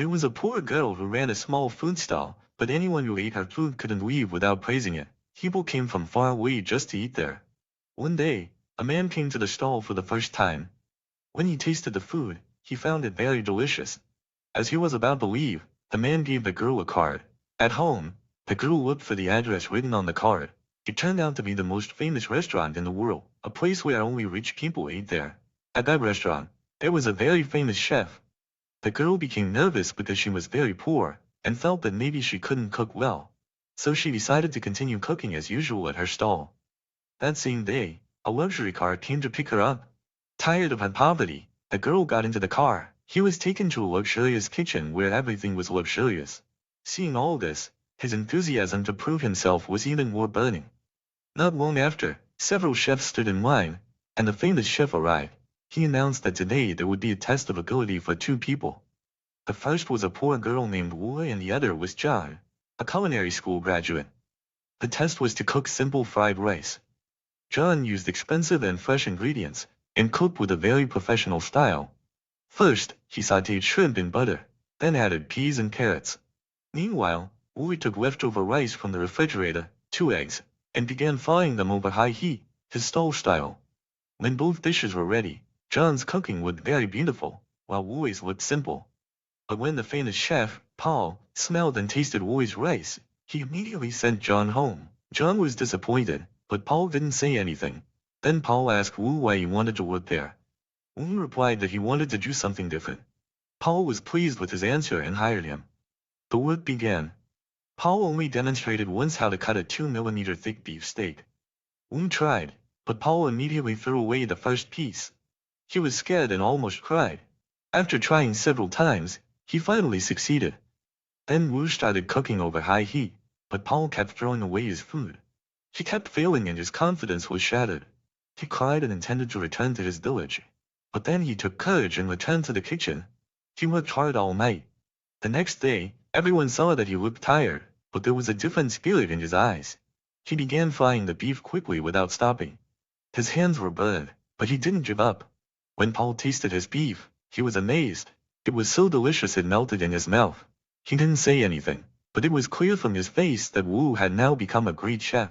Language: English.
There was a poor girl who ran a small food stall, but anyone who ate her food couldn't leave without praising it. People came from far away just to eat there. One day, a man came to the stall for the first time. When he tasted the food, he found it very delicious. As he was about to leave, the man gave the girl a card. At home, the girl looked for the address written on the card. It turned out to be the most famous restaurant in the world, a place where only rich people ate there. At that restaurant, there was a very famous chef. The girl became nervous because she was very poor, and felt that maybe she couldn't cook well. So she decided to continue cooking as usual at her stall. That same day, a luxury car came to pick her up. Tired of her poverty, the girl got into the car. He was taken to a luxurious kitchen where everything was luxurious. Seeing all this, his enthusiasm to prove himself was even more burning. Not long after, several chefs stood in line, and the famous chef arrived. He announced that today there would be a test of ability for two people. The first was a poor girl named Wu, and the other was John, a culinary school graduate. The test was to cook simple fried rice. John used expensive and fresh ingredients, and cooked with a very professional style. First, he sautéed shrimp in butter, then added peas and carrots. Meanwhile, Wu took leftover rice from the refrigerator, 2 eggs, and began frying them over high heat, his stall style. When both dishes were ready, John's cooking looked very beautiful, while Wu's looked simple. But when the famous chef, Paul, smelled and tasted Wu's rice, he immediately sent John home. John was disappointed, but Paul didn't say anything. Then Paul asked Wu why he wanted to work there. Wu replied that he wanted to do something different. Paul was pleased with his answer and hired him. The work began. Paul only demonstrated once how to cut a 2 mm thick beef steak. Wu tried, but Paul immediately threw away the first piece. He was scared and almost cried. After trying several times, he finally succeeded. Then Wu started cooking over high heat, but Paul kept throwing away his food. He kept failing and his confidence was shattered. He cried and intended to return to his village. But then he took courage and returned to the kitchen. He worked hard all night. The next day, everyone saw that he looked tired, but there was a different spirit in his eyes. He began frying the beef quickly without stopping. His hands were burned, but he didn't give up. When Paul tasted his beef, he was amazed. It was so delicious it melted in his mouth. He didn't say anything, but it was clear from his face that Wu had now become a great chef.